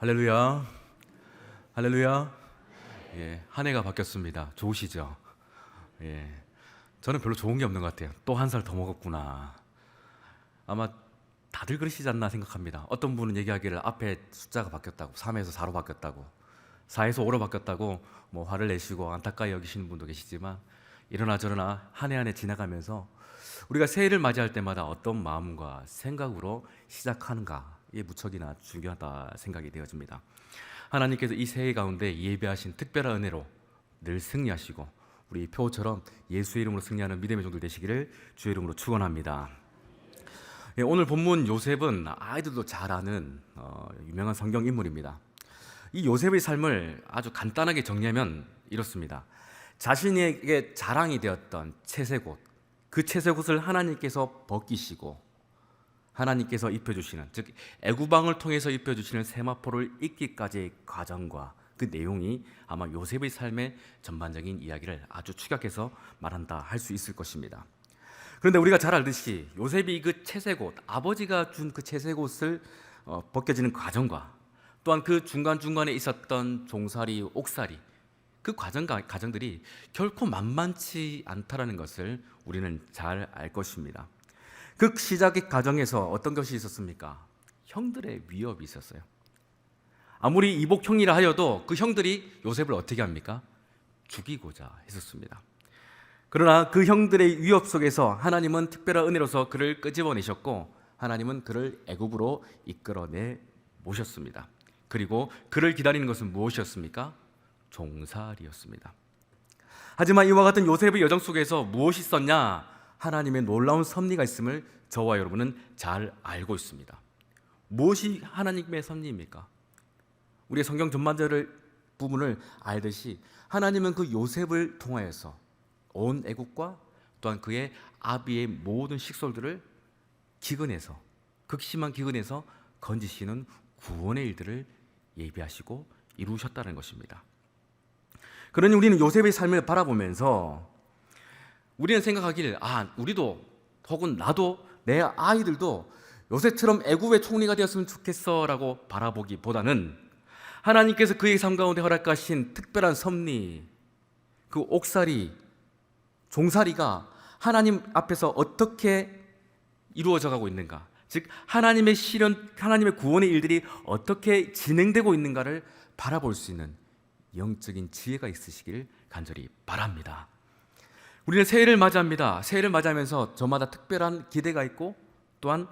할렐루야, 할렐루야. 한 해가 바뀌었습니다. 좋으시죠? 저는 별로 좋은 게 없는 것 같아요. 또 한 살 더 먹었구나. 아마 다들 그러시지 않나 생각합니다. 어떤 분은 얘기하기를 앞에 숫자가 바뀌었다고, 3에서 4로 바뀌었다고, 4에서 5로 바뀌었다고 화를 내시고 안타까이 여기시는 분도 계시지만, 이러나 저러나 한 해 한 해 지나가면서 우리가 새해를 맞이할 때마다 어떤 마음과 생각으로 시작하는가, 이게 무척이나 중요하다 생각이 되어집니다. 하나님께서 이 새해 가운데 예배하신 특별한 은혜로 늘 승리하시고 우리 표처럼 예수의 이름으로 승리하는 믿음의 종들 되시기를 주의 이름으로 축원합니다. 오늘 본문 요셉은 아이들도 잘 아는 유명한 성경 인물입니다. 이 요셉의 삶을 아주 간단하게 정리하면 이렇습니다. 자신에게 자랑이 되었던 채색옷, 그 채색옷을 하나님께서 벗기시고 하나님께서 입혀주시는, 즉 애구방을 통해서 입혀주시는 세마포를 입기까지의 과정과 그 내용이 아마 요셉의 삶의 전반적인 이야기를 아주 축약해서 말한다 할 수 있을 것입니다. 그런데 우리가 잘 알듯이 요셉이 그 채색옷, 아버지가 준 그 채색옷을 벗겨지는 과정과 또한 그 중간중간에 있었던 종살이, 옥살이, 그 과정들이 결코 만만치 않다라는 것을 우리는 잘 알 것입니다. 그 시작의 과정에서 어떤 것이 있었습니까? 형들의 위협이 있었어요. 아무리 이복형이라 하여도 그 형들이 요셉을 어떻게 합니까? 죽이고자 했었습니다. 그러나 그 형들의 위협 속에서 하나님은 특별한 은혜로서 그를 끄집어내셨고 하나님은 그를 애굽으로 이끌어내 모셨습니다. 그리고 그를 기다리는 것은 무엇이었습니까? 종살이였습니다. 하지만 이와 같은 요셉의 여정 속에서 무엇이 있었냐? 하나님의 놀라운 섭리가 있음을 저와 여러분은 잘 알고 있습니다. 무엇이 하나님의 섭리입니까? 우리의 성경 전반적인 부분을 알듯이 하나님은 그 요셉을 통하여서 온 애국과 또한 그의 아비의 모든 식솔들을 기근에서, 극심한 기근에서 건지시는 구원의 일들을 예비하시고 이루셨다는 것입니다. 그러니 우리는 요셉의 삶을 바라보면서 우리는 생각하기를 우리도 혹은 나도 내 아이들도 요셉처럼 애굽의 총리가 되었으면 좋겠어 라고 바라보기보다는 하나님께서 그의 삶 가운데 허락하신 특별한 섭리, 그 옥살이, 종살이가 하나님 앞에서 어떻게 이루어져 가고 있는가, 즉 하나님의 실현, 하나님의 구원의 일들이 어떻게 진행되고 있는가를 바라볼 수 있는 영적인 지혜가 있으시길 간절히 바랍니다. 우리는 새해를 맞이합니다. 새해를 맞이하면서 저마다 특별한 기대가 있고 또한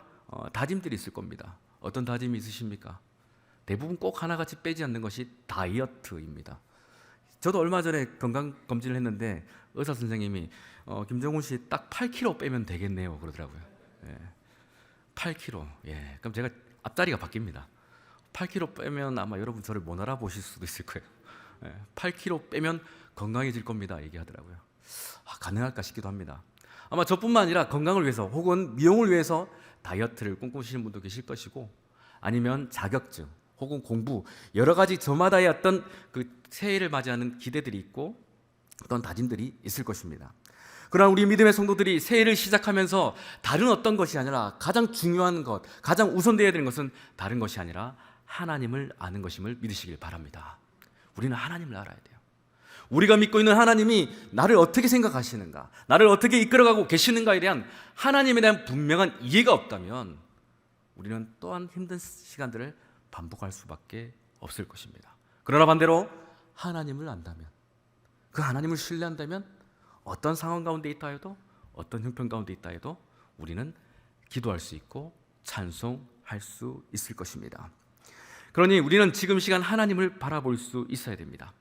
다짐들이 있을 겁니다. 어떤 다짐이 있으십니까? 대부분 꼭 하나같이 빼지 않는 것이 다이어트입니다. 저도 얼마 전에 건강검진을 했는데 의사 선생님이 김정훈 씨 딱 8kg 빼면 되겠네요 그러더라고요. 8kg. 그럼 제가 앞자리가 바뀝니다. 8kg 빼면 아마 여러분 저를 못 알아보실 수도 있을 거예요. 8kg 빼면 건강해질 겁니다 얘기하더라고요. 가능할까 싶기도 합니다. 아마 저뿐만 아니라 건강을 위해서 혹은 미용을 위해서 다이어트를 꿈꾸시는 분도 계실 것이고, 아니면 자격증 혹은 공부, 여러 가지 저마다의 어떤 그 새해를 맞이하는 기대들이 있고 어떤 다짐들이 있을 것입니다. 그러나 우리 믿음의 성도들이 새해를 시작하면서 다른 어떤 것이 아니라 가장 중요한 것, 가장 우선되어야 되는 것은 다른 것이 아니라 하나님을 아는 것임을 믿으시길 바랍니다. 우리는 하나님을 알아야 돼요. 우리가 믿고 있는 하나님이 나를 어떻게 생각하시는가, 나를 어떻게 이끌어가고 계시는가에 대한 하나님에 대한 분명한 이해가 없다면 우리는 또한 힘든 시간들을 반복할 수밖에 없을 것입니다. 그러나 반대로 하나님을 안다면, 그 하나님을 신뢰한다면 어떤 상황 가운데 있다 해도, 어떤 형편 가운데 있다 해도 우리는 기도할 수 있고 찬송할 수 있을 것입니다. 그러니 우리는 지금 시간 하나님을 바라볼 수 있어야 됩니다.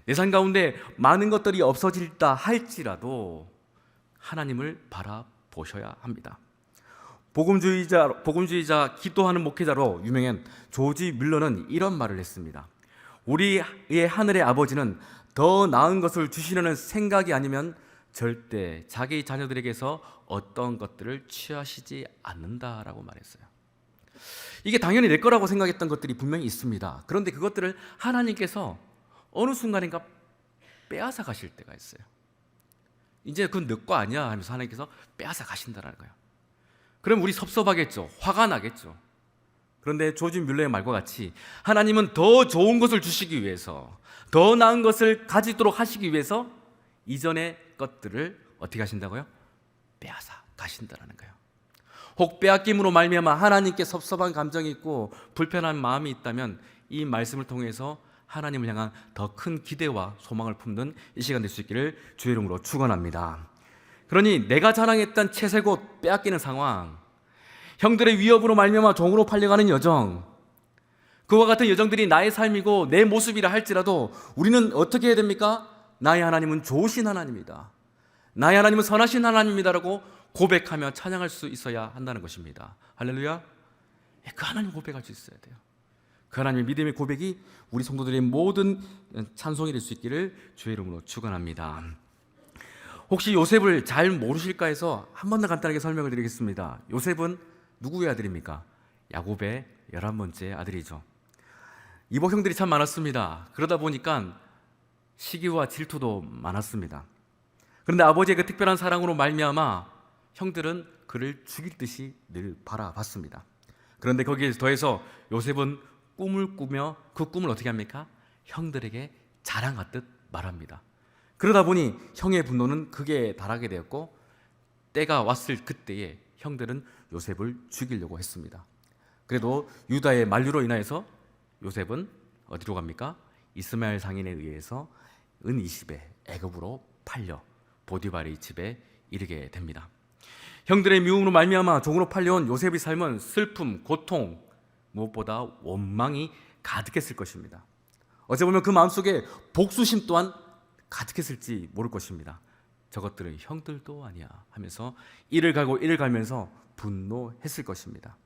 내 삶 가운데 많은 것들이 없어질다 할지라도 하나님을 바라보셔야 합니다. 복음주의자 기도하는 목회자로 유명한 조지 밀러는 이런 말을 했습니다. 우리의 하늘의 아버지는 더 나은 것을 주시려는 생각이 아니면 절대 자기 자녀들에게서 어떤 것들을 취하시지 않는다라고 말했어요. 이게 당연히 내 거라고 생각했던 것들이 분명히 있습니다. 그런데 그것들을 하나님께서 어느 순간인가 빼앗아 가실 때가 있어요. 이제 그건 내 거 아니야 하면서 하나님께서 빼앗아 가신다는 거예요. 그럼 우리 섭섭하겠죠. 화가 나겠죠. 그런데 조지 뮬러의 말과 같이 하나님은 더 좋은 것을 주시기 위해서, 더 나은 것을 가지도록 하시기 위해서 이전의 것들을 어떻게 하신다고요? 빼앗아 가신다라는 거예요. 혹 빼앗김으로 말미암아 하나님께 섭섭한 감정이 있고 불편한 마음이 있다면 이 말씀을 통해서 하나님을 향한 더 큰 기대와 소망을 품는 이 시간 될 수 있기를 주의 이름으로 축원합니다. 그러니 내가 자랑했던 채색옷 빼앗기는 상황, 형들의 위협으로 말미암아 종으로 팔려가는 여정, 그와 같은 여정들이 나의 삶이고 내 모습이라 할지라도 우리는 어떻게 해야 됩니까? 나의 하나님은 좋으신 하나님이다, 나의 하나님은 선하신 하나님이다라고 고백하며 찬양할 수 있어야 한다는 것입니다. 할렐루야. 그 하나님 고백할 수 있어야 돼요. 그 하나님의 믿음의 고백이 우리 성도들의 모든 찬송이 될 수 있기를 주의 이름으로 축원합니다. 혹시 요셉을 잘 모르실까 해서 한 번 더 간단하게 설명을 드리겠습니다. 요셉은 누구의 아들입니까? 야곱의 11번째 아들이죠. 이복 형들이 참 많았습니다. 그러다 보니까 시기와 질투도 많았습니다. 그런데 아버지의 그 특별한 사랑으로 말미암아 형들은 그를 죽일 듯이 늘 바라봤습니다. 그런데 거기에 더해서 요셉은 꿈을 꾸며 그 꿈을 어떻게 합니까? 형들에게 자랑하듯 말합니다. 그러다 보니 형의 분노는 극에 달하게 되었고 때가 왔을 그때에 형들은 요셉을 죽이려고 했습니다. 그래도 유다의 만류로 인하여서 요셉은 어디로 갑니까? 이스마엘 상인에 의해서 은 20에 애굽으로 팔려 보디발의 집에 이르게 됩니다. 형들의 미움으로 말미암아 종으로 팔려온 요셉의 삶은 슬픔, 고통, 무엇보다 원망이 가득했을 것입니다. 어찌 보면 그 마음속에 복수심 또한 가득했을지 모를 것입니다. 저것들은 형들도 아니야 하면서 이를 갈고 이를 갈면서 분노했을 것입니다.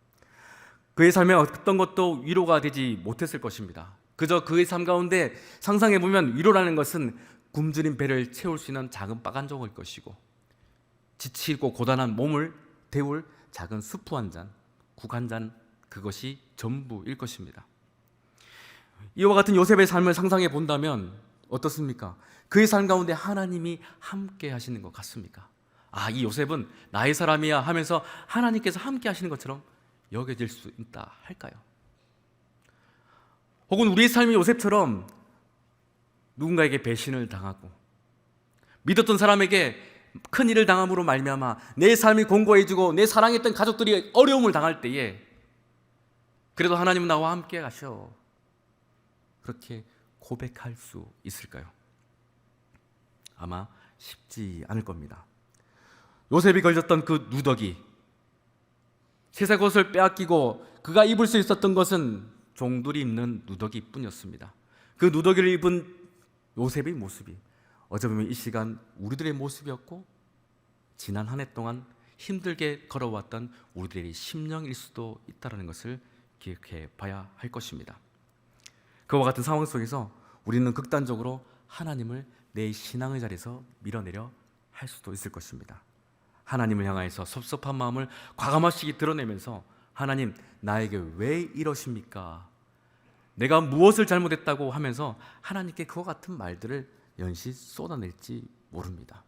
그의 삶에 어떤 것도 위로가 되지 못했을 것입니다. 그저 그의 삶 가운데 상상해보면 위로라는 것은 굶주린 배를 채울 수 있는 작은 빠간조각일 것이고 지치고 고단한 몸을 데울 작은 수프 한 잔, 국 한 잔, 그것이 전부일 것입니다. 이와 같은 요셉의 삶을 상상해 본다면 어떻습니까? 그의 삶 가운데 하나님이 함께 하시는 것 같습니까? 아, 이 요셉은 나의 사람이야 하면서 하나님께서 함께 하시는 것처럼 여겨질 수 있다 할까요? 혹은 우리의 삶이 요셉처럼 누군가에게 배신을 당하고 믿었던 사람에게 큰 일을 당함으로 말미암아 내 삶이 공고해지고 내 사랑했던 가족들이 어려움을 당할 때에 그래도 하나님은 나와 함께 가셔, 그렇게 고백할 수 있을까요? 아마 쉽지 않을 겁니다. 요셉이 걸렸던 그 누더기, 세색 옷을 빼앗기고 그가 입을 수 있었던 것은 종들이 입는 누더기 뿐이었습니다. 그 누더기를 입은 요셉의 모습이 어찌 보면 이 시간 우리들의 모습이었고 지난 한 해 동안 힘들게 걸어왔던 우리들의 심령일 수도 있다는 것을 기억해 봐야 할 것입니다. 그와 같은 상황 속에서 우리는 극단적으로 하나님을 내 신앙의 자리에서 밀어내려 할 수도 있을 것입니다. 하나님을 향하여서 섭섭한 마음을 과감하시게 드러내면서 하나님, 나에게 왜 이러십니까? 내가 무엇을 잘못했다고 하면서 하나님께 그와 같은 말들을 연시 쏟아낼지 모릅니다.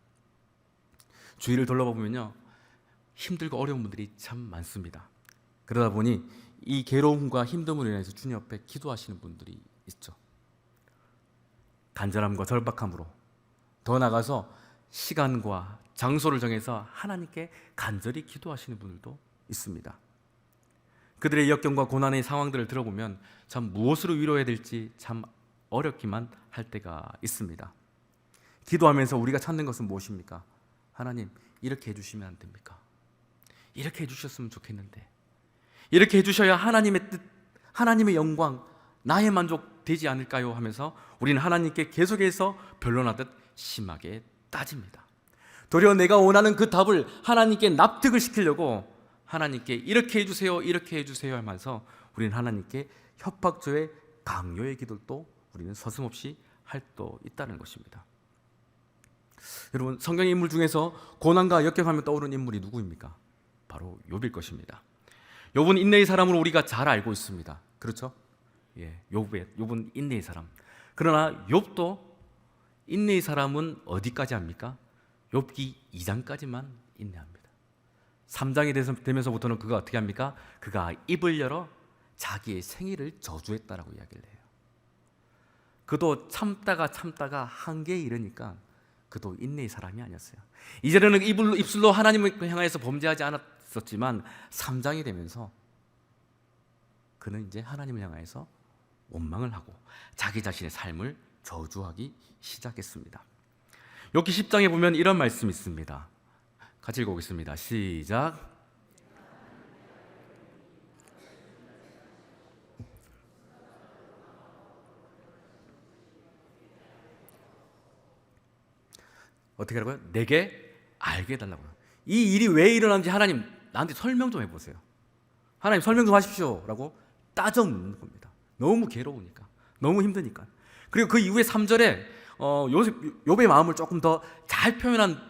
주위를 둘러보면요, 힘들고 어려운 분들이 참 많습니다. 그러다 보니 이 괴로움과 힘듦으로 인해서 주님 앞에 기도하시는 분들이 있죠. 간절함과 절박함으로, 더 나아가서 시간과 장소를 정해서 하나님께 간절히 기도하시는 분들도 있습니다. 그들의 역경과 고난의 상황들을 들어보면 참 무엇으로 위로해야 될지 참 어렵기만 할 때가 있습니다. 기도하면서 우리가 찾는 것은 무엇입니까? 하나님, 이렇게 해주시면 안 됩니까? 이렇게 해주셨으면 좋겠는데, 이렇게 해주셔야 하나님의 뜻, 하나님의 영광, 나의 만족 되지 않을까요? 하면서 우리는 하나님께 계속해서 변론하듯 심하게 따집니다. 도리어 내가 원하는 그 답을 하나님께 납득을 시키려고 하나님께 이렇게 해주세요, 이렇게 해주세요 하면서 우리는 하나님께 협박조의 강요의 기도도 우리는 서슴없이 할 수 있다는 것입니다. 여러분, 성경의 인물 중에서 고난과 역경하며 떠오르는 인물이 누구입니까? 바로 욥일 것입니다. 욥은 인내의 사람으로 우리가 잘 알고 있습니다. 그렇죠? 예, 욥은 인내의 사람. 그러나 욥도 인내의 사람은 어디까지 합니까? 욥기 2장까지만 인내합니다. 3장이 되면서부터는 그가 어떻게 합니까? 그가 입을 열어 자기의 생일을 저주했다라고 이야기를 해요. 그도 참다가 한계에 이르니까 그도 인내의 사람이 아니었어요. 이제는 입술로 하나님을 향해서 범죄하지 않았었지만 3장이 되면서 그는 이제 하나님을 향해서 원망을 하고 자기 자신의 삶을 저주하기 시작했습니다. 욥기 10장에 보면 이런 말씀이 있습니다. 같이 읽어보겠습니다. 시작. 어떻게 하라고요? 내게 알게 해달라고요. 이 일이 왜 일어났는지 하나님 나한테 설명 좀 해보세요. 하나님 설명 좀 하십시오 라고 따져 묻는 겁니다. 너무 괴로우니까, 너무 힘드니까. 그리고 그 이후에 3절에 욥의 마음을 조금 더 잘 표현한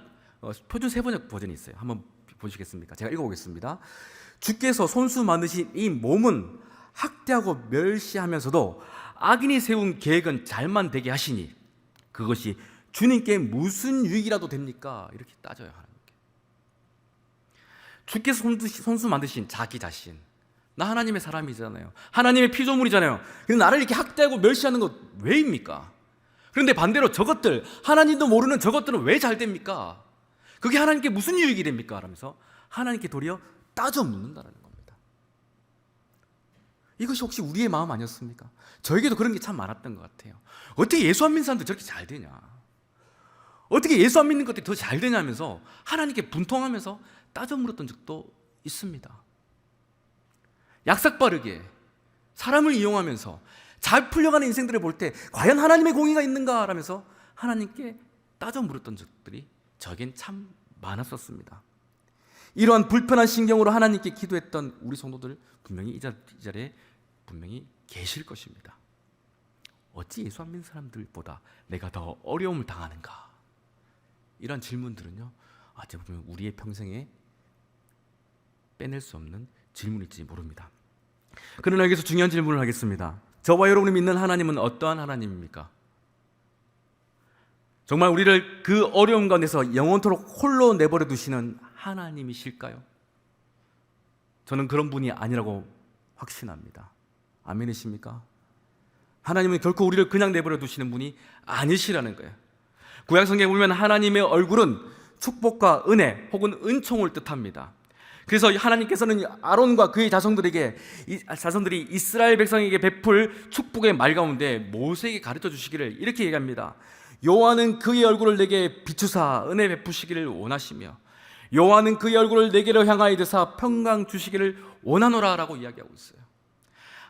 표준 세번역 버전이 있어요. 한번 보시겠습니까? 제가 읽어보겠습니다. 주께서 손수 만드신 이 몸은 학대하고 멸시하면서도 악인이 세운 계획은 잘만 되게 하시니 그것이 주님께 무슨 유익이라도 됩니까? 이렇게 따져요, 하나님께. 주께서 손수 만드신 자기 자신, 나 하나님의 사람이잖아요. 하나님의 피조물이잖아요. 근데 나를 이렇게 학대하고 멸시하는 것 왜입니까? 그런데 반대로 저것들, 하나님도 모르는 저것들은 왜 잘 됩니까? 그게 하나님께 무슨 유익이 됩니까? 라면서 하나님께 도리어 따져 묻는다는 겁니다. 이것이 혹시 우리의 마음 아니었습니까? 저에게도 그런 게 참 많았던 것 같아요. 어떻게 예수 안 믿는 사람들 저렇게 잘 되냐? 어떻게 예수 안 믿는 것들이 더 잘 되냐면서 하나님께 분통하면서 따져 물었던 적도 있습니다. 약삭빠르게 사람을 이용하면서 잘 풀려가는 인생들을 볼 때 과연 하나님의 공의가 있는가 라면서 하나님께 따져 물었던 적들이 저에겐 참 많았었습니다. 이러한 불편한 심경으로 하나님께 기도했던 우리 성도들 분명히 이 자리에 분명히 계실 것입니다. 어찌 예수 안 믿는 사람들보다 내가 더 어려움을 당하는가? 이런 질문들은요, 어찌 보면 우리의 평생에 빼낼 수 없는 질문일지 모릅니다. 그러나 여기서 중요한 질문을 하겠습니다. 저와 여러분이 믿는 하나님은 어떠한 하나님입니까? 정말 우리를 그 어려움 가운데서 영원토록 홀로 내버려 두시는 하나님이실까요? 저는 그런 분이 아니라고 확신합니다. 아멘이십니까? 하나님은 결코 우리를 그냥 내버려 두시는 분이 아니시라는 거예요. 구약 성경에 보면 하나님의 얼굴은 축복과 은혜 혹은 은총을 뜻합니다. 그래서 하나님께서는 아론과 그의 자손들이 이스라엘 백성에게 베풀 축복의 말 가운데 모세에게 가르쳐 주시기를 이렇게 얘기합니다. 여호와는 그의 얼굴을 내게 비추사 은혜 베푸시기를 원하시며 여호와는 그의 얼굴을 내게로 향하여 드사 평강 주시기를 원하노라 라고 이야기하고 있어요.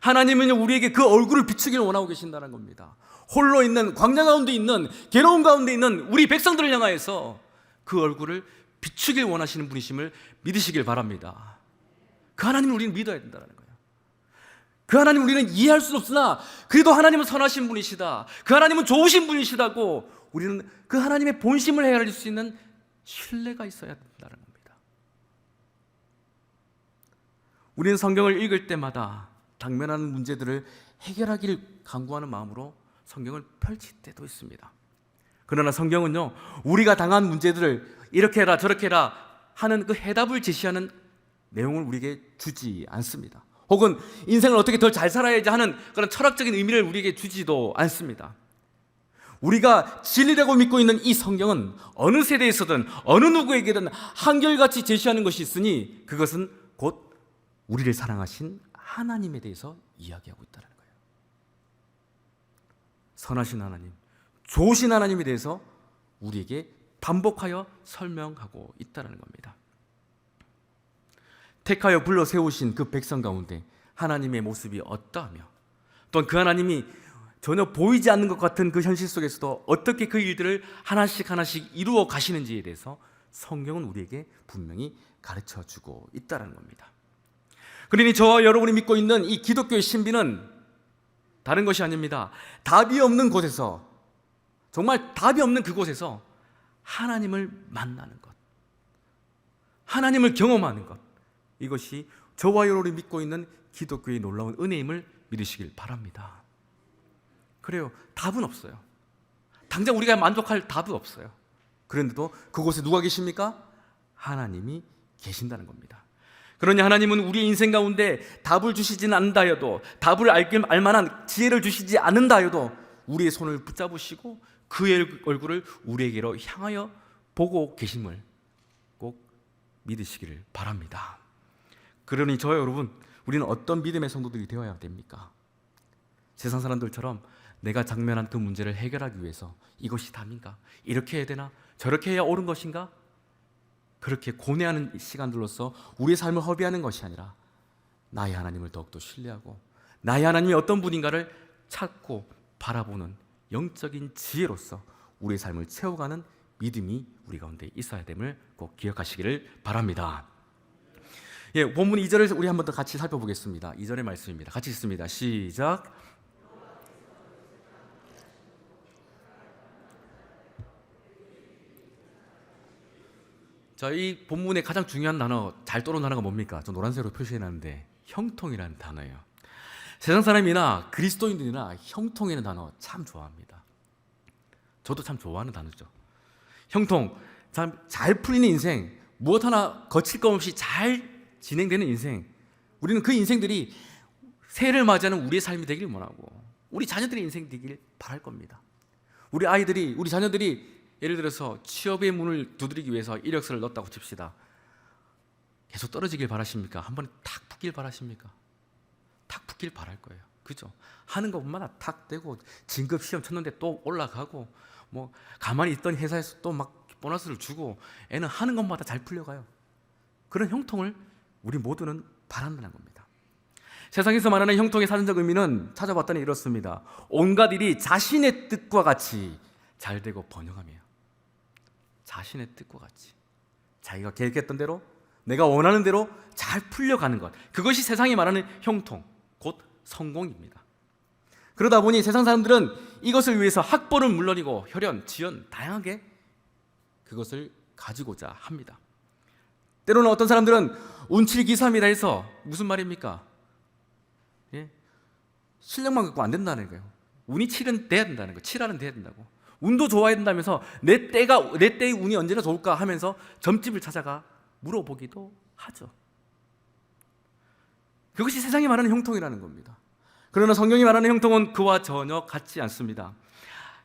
하나님은 우리에게 그 얼굴을 비추기를 원하고 계신다는 겁니다. 홀로 있는 광야 가운데 있는 괴로움 가운데 있는 우리 백성들을 향하여서 그 얼굴을 비추길 원하시는 분이심을 믿으시길 바랍니다. 그 하나님을 우리는 믿어야 된다는 거예요. 그 하나님 우리는 이해할 수는 없으나 그래도 하나님은 선하신 분이시다, 그 하나님은 좋으신 분이시다고 우리는 그 하나님의 본심을 헤아릴 수 있는 신뢰가 있어야 된다는 겁니다. 우리는 성경을 읽을 때마다 당면하는 문제들을 해결하기를 간구하는 마음으로 성경을 펼칠 때도 있습니다. 그러나 성경은요, 우리가 당한 문제들을 이렇게 해라 저렇게 해라 하는 그 해답을 제시하는 내용을 우리에게 주지 않습니다. 혹은 인생을 어떻게 더 잘 살아야지 하는 그런 철학적인 의미를 우리에게 주지도 않습니다. 우리가 진리라고 믿고 있는 이 성경은 어느 세대에서든 어느 누구에게든 한결같이 제시하는 것이 있으니 그것은 곧 우리를 사랑하신 하나님에 대해서 이야기하고 있다는 거예요. 선하신 하나님, 좋으신 하나님에 대해서 우리에게 반복하여 설명하고 있다는 겁니다. 택하여 불러 세우신 그 백성 가운데 하나님의 모습이 어떠하며 또한 그 하나님이 전혀 보이지 않는 것 같은 그 현실 속에서도 어떻게 그 일들을 하나씩 이루어 가시는지에 대해서 성경은 우리에게 분명히 가르쳐 주고 있다는 겁니다. 그러니 저와 여러분이 믿고 있는 이 기독교의 신비는 다른 것이 아닙니다. 답이 없는 곳에서, 정말 답이 없는 그곳에서 하나님을 만나는 것, 하나님을 경험하는 것, 이것이 저와 여러분이 믿고 있는 기독교의 놀라운 은혜임을 믿으시길 바랍니다. 그래요, 답은 없어요. 당장 우리가 만족할 답은 없어요. 그런데도 그곳에 누가 계십니까? 하나님이 계신다는 겁니다. 그러니 하나님은 우리의 인생 가운데 답을 주시지는 않는다 해도, 답을 알 만한 지혜를 주시지 않는다 해도 우리의 손을 붙잡으시고 그의 얼굴을 우리에게로 향하여 보고 계심을 꼭 믿으시기를 바랍니다. 그러니 저와 여러분, 우리는 어떤 믿음의 성도들이 되어야 됩니까? 세상 사람들처럼 내가 당면한 그 문제를 해결하기 위해서 이것이 답인가? 이렇게 해야 되나? 저렇게 해야 옳은 것인가? 그렇게 고뇌하는 시간들로서 우리의 삶을 허비하는 것이 아니라 나의 하나님을 더욱더 신뢰하고 나의 하나님이 어떤 분인가를 찾고 바라보는 영적인 지혜로서 우리의 삶을 채워가는 믿음이 우리 가운데 있어야 됨을 꼭 기억하시기를 바랍니다. 예, 본문 2절을 우리 한 번 더 같이 살펴보겠습니다. 2절의 말씀입니다. 같이 읽습니다. 시작. 자, 이 본문의 가장 중요한 단어, 잘 떠오르는 단어가 뭡니까? 저 노란색으로 표시해놨는데 형통이라는 단어예요. 세상 사람이나 그리스도인들이나 형통이라는 단어 참 좋아합니다. 저도 참 좋아하는 단어죠. 형통, 참 잘 풀리는 인생, 무엇 하나 거칠 것 없이 잘 진행되는 인생. 우리는 그 인생들이 새해를 맞이하는 우리의 삶이 되길 원하고 우리 자녀들의 인생이 되길 바랄 겁니다. 우리 아이들이, 우리 자녀들이 예를 들어서 취업의 문을 두드리기 위해서 이력서를 넣었다고 칩시다. 계속 떨어지길 바라십니까? 한 번에 탁 붙길 바라십니까? 탁 붙길 바랄 거예요. 그죠? 하는 것마다 탁 되고 진급 시험 쳤는데 또 올라가고 뭐 가만히 있던 회사에서 또 막 보너스를 주고 애는 하는 것마다 잘 풀려가요. 그런 형통을 우리 모두는 바란다는 겁니다. 세상에서 말하는 형통의 사전적 의미는 찾아봤더니 이렇습니다. 온갖 일이 자신의 뜻과 같이 잘 되고 번영하며, 자신의 뜻과 같이 자기가 계획했던 대로 내가 원하는 대로 잘 풀려가는 것, 그것이 세상이 말하는 형통, 곧 성공입니다. 그러다 보니 세상 사람들은 이것을 위해서 학벌은 물론이고 혈연, 지연 다양하게 그것을 가지고자 합니다. 때로는 어떤 사람들은 운칠기삼이라 해서 무슨 말입니까? 예? 실력만 갖고 안 된다는 거예요. 운이 7은 돼야 된다는 거예요. 7하는 돼야 된다고. 운도 좋아야 된다면서 내 때의 운이 언제나 좋을까 하면서 점집을 찾아가 물어보기도 하죠. 그것이 세상이 말하는 형통이라는 겁니다. 그러나 성경이 말하는 형통은 그와 전혀 같지 않습니다.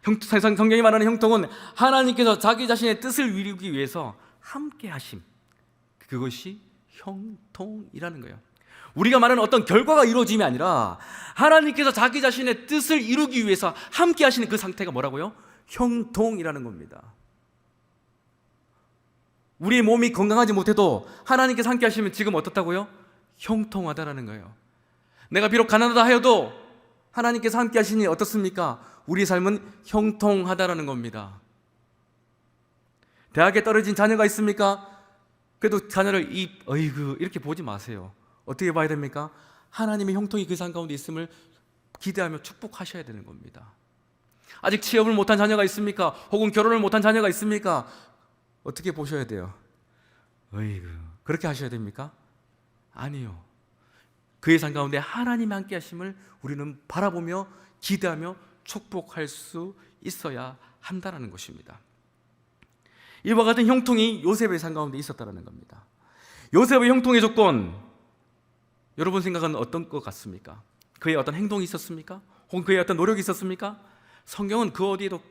성경이 말하는 형통은 하나님께서 자기 자신의 뜻을 이루기 위해서 함께 하심, 그것이 형통이라는 거예요. 우리가 말하는 어떤 결과가 이루어짐이 아니라 하나님께서 자기 자신의 뜻을 이루기 위해서 함께 하시는 그 상태가 뭐라고요? 형통이라는 겁니다. 우리의 몸이 건강하지 못해도 하나님께서 함께 하시면 지금 어떻다고요? 형통하다라는 거예요. 내가 비록 가난하다 하여도 하나님께서 함께 하시니 어떻습니까? 우리의 삶은 형통하다라는 겁니다. 대학에 떨어진 자녀가 있습니까? 그래도 자녀를 어이구 이렇게 보지 마세요. 어떻게 봐야 됩니까? 하나님의 형통이 그 삶 가운데 있음을 기대하며 축복하셔야 되는 겁니다. 아직 취업을 못한 자녀가 있습니까? 혹은 결혼을 못한 자녀가 있습니까? 어떻게 보셔야 돼요? 어이구 그렇게 하셔야 됩니까? 아니요. 그의 삶 가운데 하나님의 함께 하심을 우리는 바라보며 기대하며 축복할 수 있어야 한다는 것입니다. 이와 같은 형통이 요셉의 삶 가운데 있었다는 겁니다. 요셉의 형통의 조건, 여러분 생각은 어떤 것 같습니까? 그의 어떤 행동이 있었습니까? 혹은 그의 어떤 노력이 있었습니까? 성경은 그 어디에도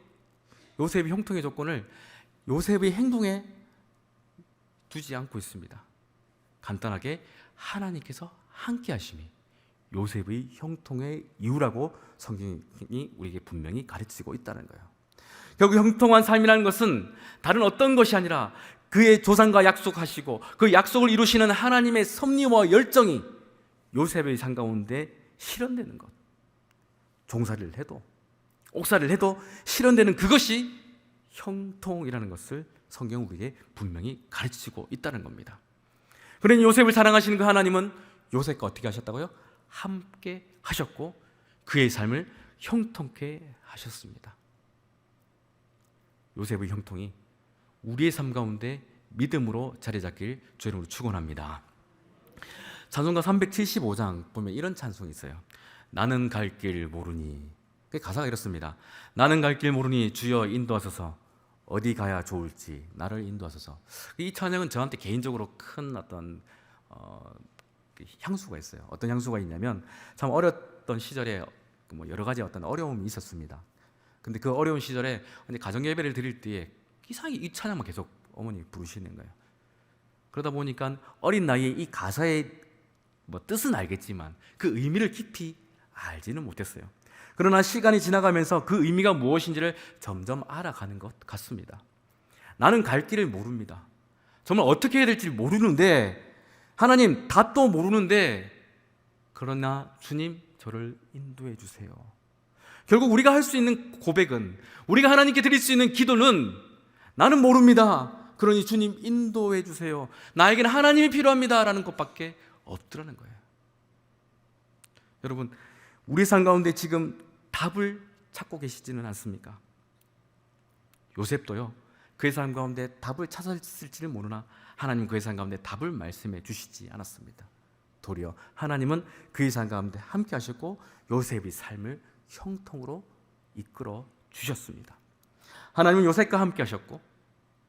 요셉의 형통의 조건을 요셉의 행동에 두지 않고 있습니다. 간단하게 하나님께서 함께 하심이 요셉의 형통의 이유라고 성경이 우리에게 분명히 가르치고 있다는 거예요. 결국 형통한 삶이라는 것은 다른 어떤 것이 아니라 그의 조상과 약속하시고 그 약속을 이루시는 하나님의 섭리와 열정이 요셉의 삶 가운데 실현되는 것. 종살이를 해도 옥살이를 해도 실현되는 그것이 형통이라는 것을 성경은 우리에게 분명히 가르치고 있다는 겁니다. 그러니 요셉을 사랑하시는 그 하나님은 요셉과 어떻게 하셨다고요? 함께 하셨고 그의 삶을 형통케 하셨습니다. 요셉의 형통이 우리의 삶 가운데 믿음으로 자리 잡길 주의 이름으로 축원합니다. 찬송가 375장 보면 이런 찬송이 있어요. 나는 갈 길 모르니, 그 가사가 이렇습니다. 나는 갈 길 모르니 주여 인도하소서, 어디 가야 좋을지 나를 인도하소서. 이 찬양은 저한테 개인적으로 큰 어떤 그 향수가 있어요. 어떤 향수가 있냐면 참 어렸던 시절에 뭐 여러 가지 어떤 어려움이 있었습니다. 근데 그 어려운 시절에 가정 예배를 드릴 때에 이상하게 이 찬양만 계속 어머니 부르시는 거예요. 그러다 보니까 어린 나이에 이 가사의 뭐 뜻은 알겠지만 그 의미를 깊이 알지는 못했어요. 그러나 시간이 지나가면서 그 의미가 무엇인지를 점점 알아가는 것 같습니다. 나는 갈 길을 모릅니다. 정말 어떻게 해야 될지 모르는데, 하나님 답도 모르는데, 그러나 주님 저를 인도해 주세요. 결국 우리가 할 수 있는 고백은, 우리가 하나님께 드릴 수 있는 기도는 나는 모릅니다, 그러니 주님 인도해 주세요, 나에게는 하나님이 필요합니다 라는 것밖에 없더라는 거예요. 여러분, 우리 삶 가운데 지금 답을 찾고 계시지는 않습니까? 요셉도요, 그의 삶 가운데 답을 찾았을지를 모르나 하나님 그의 삶 가운데 답을 말씀해 주시지 않았습니다. 도리어 하나님은 그의 삶 가운데 함께 하셨고 요셉의 삶을 형통으로 이끌어 주셨습니다. 하나님은 요셉과 함께 하셨고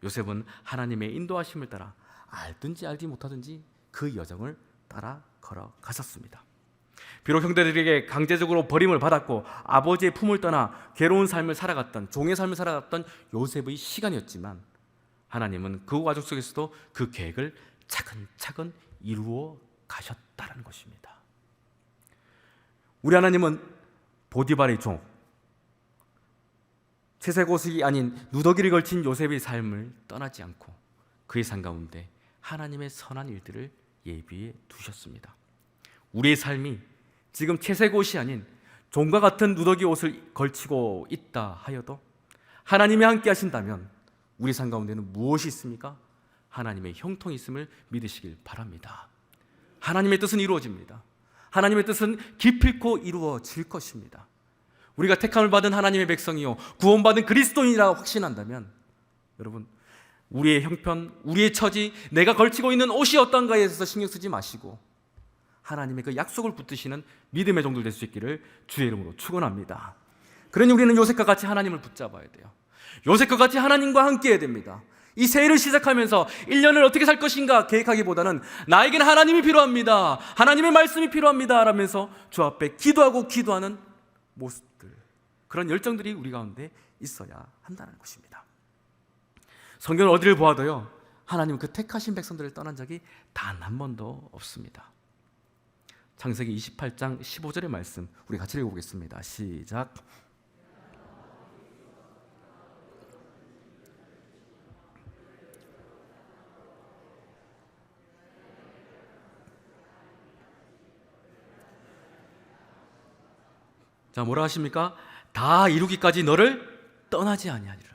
요셉은 하나님의 인도하심을 따라 알든지 알지 못하든지 그 여정을 따라 걸어가셨습니다. 비록 형제들에게 강제적으로 버림을 받았고 아버지의 품을 떠나 괴로운 삶을 살아갔던, 종의 삶을 살아갔던 요셉의 시간이었지만 하나님은 그 과정 속에서도 그 계획을 차근차근 이루어 가셨다는 것입니다. 우리 하나님은 보디발의 종, 채색옷이 아닌 누더기를 걸친 요셉의 삶을 떠나지 않고 그의 삶 가운데 하나님의 선한 일들을 예비해 두셨습니다. 우리의 삶이 지금 채색옷이 아닌 종과 같은 누더기 옷을 걸치고 있다 하여도 하나님이 함께 하신다면 우리 삶 가운데는 무엇이 있습니까? 하나님의 형통이 있음을 믿으시길 바랍니다. 하나님의 뜻은 이루어집니다. 하나님의 뜻은 기필코 이루어질 것입니다. 우리가 택함을 받은 하나님의 백성이요 구원받은 그리스도인이라 확신한다면 여러분, 우리의 형편, 우리의 처지, 내가 걸치고 있는 옷이 어떤가에 대해서 신경 쓰지 마시고 하나님의 그 약속을 붙드시는 믿음의 종들 될 수 있기를 주의 이름으로 축원합니다. 그러니 우리는 요셉과 같이 하나님을 붙잡아야 돼요. 요셉과 같이 하나님과 함께 해야 됩니다. 이 새해를 시작하면서 1년을 어떻게 살 것인가 계획하기보다는 나에게는 하나님이 필요합니다, 하나님의 말씀이 필요합니다 라면서 주 앞에 기도하고 기도하는 모습들, 그런 열정들이 우리 가운데 있어야 한다는 것입니다. 성경을 어디를 보아도요 하나님은 그 택하신 백성들을 떠난 적이 단 한 번도 없습니다. 창세기 28장 15절의 말씀 우리 같이 읽어보겠습니다. 시작. 자, 뭐라 하십니까? 다 이루기까지 너를 떠나지 아니하리라.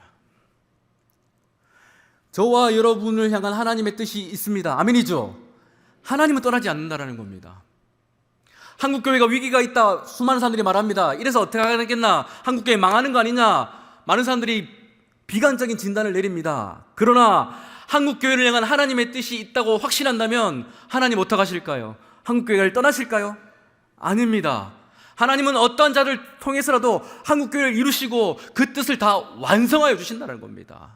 저와 여러분을 향한 하나님의 뜻이 있습니다. 아멘이죠? 하나님은 떠나지 않는다라는 겁니다. 한국교회가 위기가 있다 수많은 사람들이 말합니다. 이래서 어떻게 하겠나, 한국교회 망하는 거 아니냐, 많은 사람들이 비관적인 진단을 내립니다. 그러나 한국교회를 향한 하나님의 뜻이 있다고 확신한다면 하나님 어떻게 하실까요? 한국교회를 떠나실까요? 아닙니다. 하나님은 어떠한 자를 통해서라도 한국교회를 이루시고 그 뜻을 다 완성하여 주신다는 겁니다.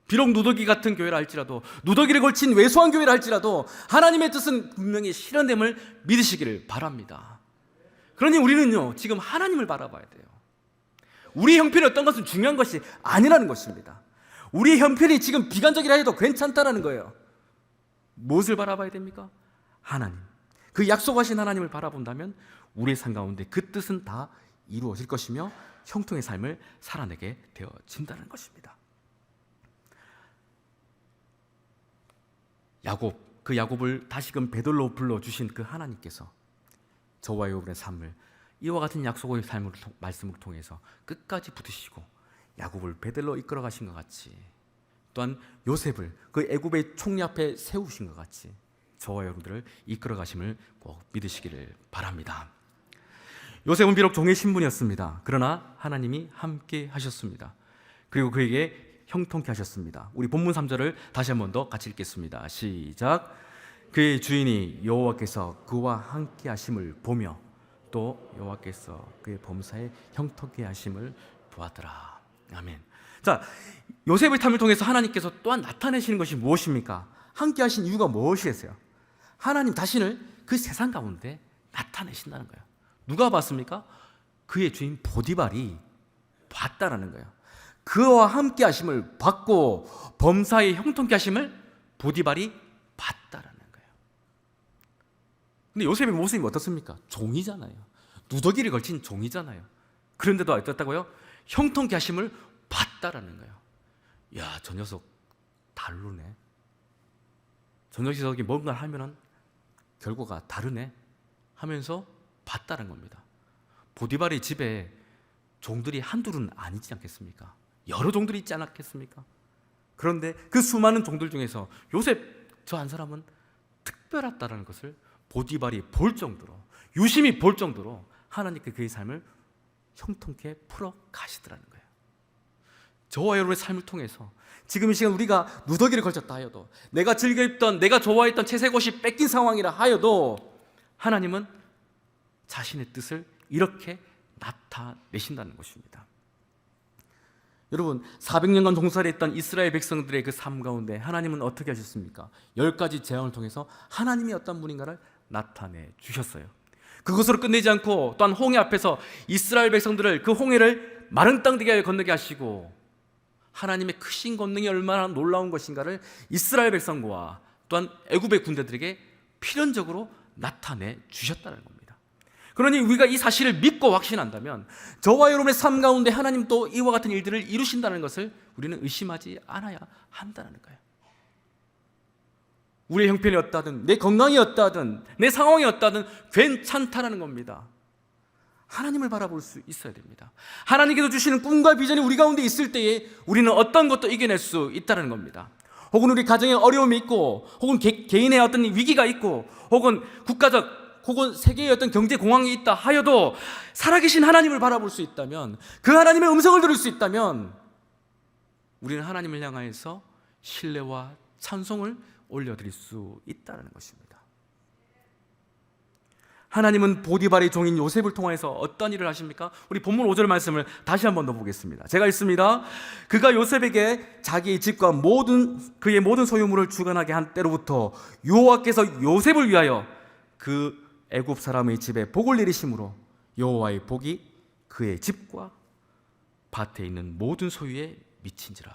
비록 누더기 같은 교회라 할지라도, 누더기를 걸친 왜소한 교회라 할지라도 하나님의 뜻은 분명히 실현됨을 믿으시기를 바랍니다. 그러니 우리는요 지금 하나님을 바라봐야 돼요. 우리의 형편이 어떤 것은 중요한 것이 아니라는 것입니다. 우리의 형편이 지금 비관적이라 해도 괜찮다라는 거예요. 무엇을 바라봐야 됩니까? 하나님, 그 약속하신 하나님을 바라본다면 우리의 삶 가운데 그 뜻은 다 이루어질 것이며 형통의 삶을 살아내게 되어진다는 것입니다. 야곱, 그 야곱을 다시금 베들로 불러주신 그 하나님께서 저와 여러분의 삶을 이와 같은 약속의 삶을 말씀을 통해서 끝까지 붙으시고 야곱을 베들로 이끌어 가신 것 같이, 또한 요셉을 그 애굽의 총리 앞에 세우신 것 같이 저와 여러분들을 이끌어 가심을 꼭 믿으시기를 바랍니다. 요셉은 비록 종의 신분이었습니다. 그러나 하나님이 함께 하셨습니다. 그리고 그에게 형통케 하셨습니다. 우리 본문 3절을 다시 한 번 더 같이 읽겠습니다. 시작. 그의 주인이 여호와께서 그와 함께 하심을 보며 또 여호와께서 그의 범사에 형통케 하심을 보았더라. 아멘. 자, 요셉의 탐을 통해서 하나님께서 또한 나타내시는 것이 무엇입니까? 함께 하신 이유가 무엇이었어요? 하나님 자신을 그 세상 가운데 나타내신다는 거예요. 누가 봤습니까? 그의 주인 보디발이 봤다라는 거예요. 그와 함께 하심을 받고 범사에 형통케 하심을 보디발이 봤다라는 거예요. 근데 요셉의 모습이 어떻습니까? 종이잖아요. 누더기를 걸친 종이잖아요. 그런데도 어떻다고요? 형통케 하심을 봤다라는 거예요. 야, 저 녀석 다르네. 저 녀석이 뭔가를 하면은 결과가 다르네 하면서 봤다는 겁니다. 보디발의 집에 종들이 한둘은 아니지 않겠습니까? 여러 종들이 있지 않았겠습니까? 그런데 그 수많은 종들 중에서 요셉 저 한 사람은 특별하다는 것을 보디발이 볼 정도로, 유심히 볼 정도로 하나님께 그의 삶을 형통케 풀어 가시더라는 거예요. 저와 여러분의 삶을 통해서 지금 이 시간 우리가 누더기를 걸쳤다 하여도, 내가 즐겨 입던, 내가 좋아했던 채색 옷이 뺏긴 상황이라 하여도 하나님은 자신의 뜻을 이렇게 나타내신다는 것입니다. 여러분, 400년간 종살이했던 이스라엘 백성들의 그 삶 가운데 하나님은 어떻게 하셨습니까? 10가지 재앙을 통해서 하나님이 어떤 분인가를 나타내 주셨어요. 그것으로 끝내지 않고 또한 홍해 앞에서 이스라엘 백성들을, 그 홍해를 마른 땅 되게 건너게 하시고, 하나님의 크신 권능이 얼마나 놀라운 것인가를 이스라엘 백성과 또한 애굽의 군대들에게 필연적으로 나타내 주셨다는 겁니다. 그러니 우리가 이 사실을 믿고 확신한다면 저와 여러분의 삶 가운데 하나님 또 이와 같은 일들을 이루신다는 것을 우리는 의심하지 않아야 한다는 거예요. 우리의 형편이 어떠하든, 내 건강이 어떠하든, 내 상황이 어떠하든 괜찮다는 겁니다. 하나님을 바라볼 수 있어야 됩니다. 하나님께서 주시는 꿈과 비전이 우리 가운데 있을 때에 우리는 어떤 것도 이겨낼 수 있다는 겁니다. 혹은 우리 가정에 어려움이 있고, 혹은 개인의 어떤 위기가 있고, 혹은 국가적, 혹은 세계의 어떤 경제 공황이 있다 하여도 살아계신 하나님을 바라볼 수 있다면, 그 하나님의 음성을 들을 수 있다면 우리는 하나님을 향하여서 신뢰와 찬송을 올려드릴 수 있다는 것입니다. 하나님은 보디발의 종인 요셉을 통해서 어떤 일을 하십니까? 우리 본문 5절 말씀을 다시 한번 더 보겠습니다. 제가 읽습니다. 그가 요셉에게 자기의 집과 그의 모든 소유물을 주관하게 한 때로부터 여호와께서 요셉을 위하여 그 애굽 사람의 집에 복을 내리심으로 여호와의 복이 그의 집과 밭에 있는 모든 소유에 미친지라.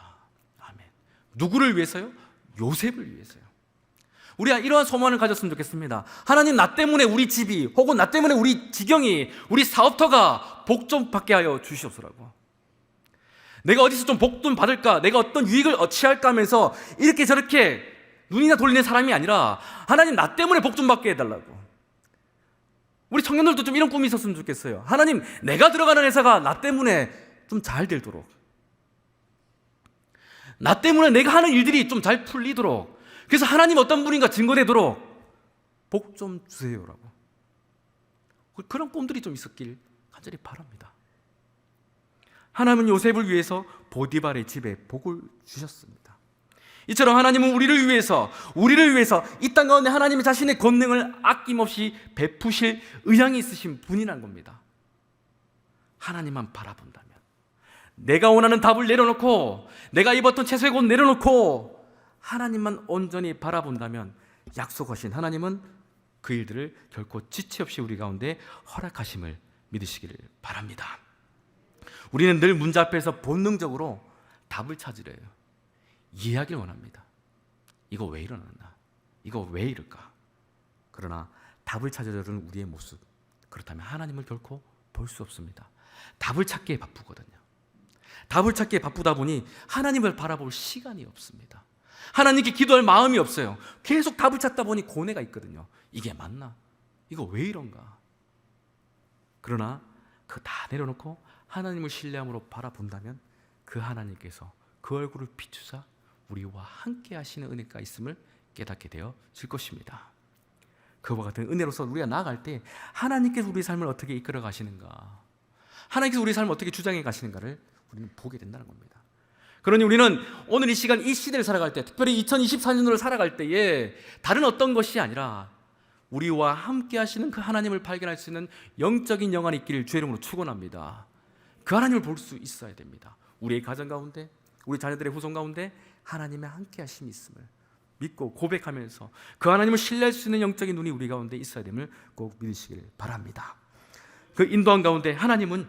아멘. 누구를 위해서요? 요셉을 위해서요. 우리가 이러한 소망을 가졌으면 좋겠습니다. 하나님, 나 때문에 우리 집이, 혹은 나 때문에 우리 지경이, 우리 사업터가 복 좀 받게 하여 주시옵소라고. 내가 어디서 좀 복 좀 받을까, 내가 어떤 유익을 취할까 하면서 이렇게 저렇게 눈이나 돌리는 사람이 아니라 하나님, 나 때문에 복 좀 받게 해달라고. 우리 청년들도 좀 이런 꿈이 있었으면 좋겠어요. 하나님, 내가 들어가는 회사가 나 때문에 좀 잘 되도록, 나 때문에 내가 하는 일들이 좀 잘 풀리도록, 그래서 하나님 어떤 분인가 증거되도록 복 좀 주세요라고. 그런 꿈들이 좀 있었길 간절히 바랍니다. 하나님은 요셉을 위해서 보디발의 집에 복을 주셨습니다. 이처럼 하나님은 우리를 위해서 이 땅 가운데 하나님이 자신의 권능을 아낌없이 베푸실 의향이 있으신 분이란 겁니다. 하나님만 바라본다면, 내가 원하는 답을 내려놓고, 내가 입었던 채색 옷 내려놓고 하나님만 온전히 바라본다면 약속하신 하나님은 그 일들을 결코 지체 없이 우리 가운데 허락하심을 믿으시기를 바랍니다. 우리는 늘 문제 앞에서 본능적으로 답을 찾으려 해요. 이해하길 원합니다. 이거 왜 일어났나? 이거 왜 이럴까? 그러나 답을 찾으려는 우리의 모습, 그렇다면 하나님을 결코 볼 수 없습니다. 답을 찾기에 바쁘거든요. 답을 찾기에 바쁘다 보니 하나님을 바라볼 시간이 없습니다. 하나님께 기도할 마음이 없어요. 계속 답을 찾다 보니 고뇌가 있거든요. 이게 맞나? 이거 왜 이런가? 그러나 그거 다 내려놓고 하나님을 신뢰함으로 바라본다면 그 하나님께서 그 얼굴을 비추사 우리와 함께 하시는 은혜가 있음을 깨닫게 되어질 것입니다. 그와 같은 은혜로서 우리가 나아갈 때 하나님께서 우리 삶을 어떻게 이끌어 가시는가, 하나님께서 우리 삶을 어떻게 주장해 가시는가를 우리는 보게 된다는 겁니다. 그러니 우리는 오늘 이 시간, 이 시대를 살아갈 때, 특별히 2024년으로 살아갈 때에 다른 어떤 것이 아니라 우리와 함께 하시는 그 하나님을 발견할 수 있는 영적인 영안이 있기를 주의 이름으로 축원합니다. 그 하나님을 볼 수 있어야 됩니다. 우리의 가정 가운데, 우리 자녀들의 후손 가운데 하나님의 함께 하심이 있음을 믿고 고백하면서 그 하나님을 신뢰할 수 있는 영적인 눈이 우리 가운데 있어야 됨을 꼭 믿으시길 바랍니다. 그 인도한 가운데 하나님은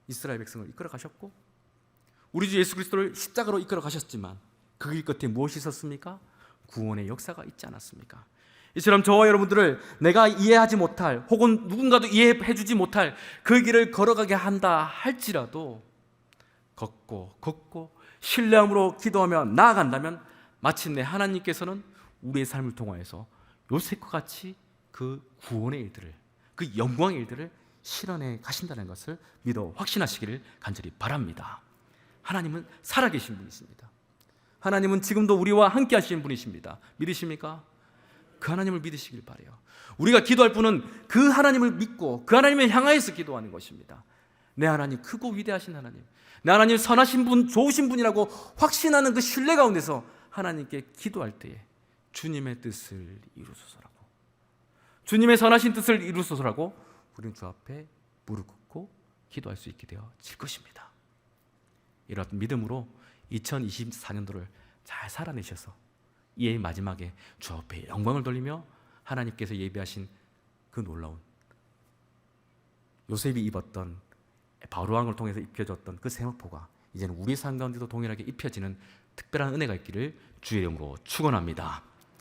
이스라엘 백성을 이끌어 가셨고 우리 주 예수 그리스도를 십자가로 이끌어 가셨지만 그 길 끝에 무엇이 있었습니까? 구원의 역사가 있지 않았습니까? 이처럼 저와 여러분들을 내가 이해하지 못할 혹은 누군가도 이해해 주지 못할 그 길을 걸어가게 한다 할지라도 걷고 신뢰함으로 기도하며 나아간다면 마침내 하나님께서는 우리의 삶을 통하여서 요셉과 같이 그 구원의 일들을, 그 영광의 일들을 실현해 가신다는 것을 믿어 확신하시기를 간절히 바랍니다. 하나님은 살아계신 분이십니다. 하나님은 지금도 우리와 함께 하시는 분이십니다. 믿으십니까? 그 하나님을 믿으시길 바라요. 우리가 기도할 분은 그 하나님을 믿고 그 하나님을 향하여서 기도하는 것입니다. 내 하나님 크고 위대하신 하나님, 내 하나님 선하신 분, 좋으신 분이라고 확신하는 그 신뢰 가운데서 하나님께 기도할 때에 주님의 뜻을 이루소서라고, 주님의 선하신 뜻을 이루소서라고 우리는 주 앞에 무릎 꿇고 기도할 수 있게 되어질 것입니다. 이런 믿음으로 2024년도를 잘 살아내셔서 이의 마지막에 주 앞에 영광을 돌리며 하나님께서 예비하신 그 놀라운 요셉이 입었던 바로왕을 통해서 입혀졌던 그 세마포가 이제는 우리 삶 가운데도 동일하게 입혀지는 특별한 은혜가 있기를 주의 이름으로 축원합니다.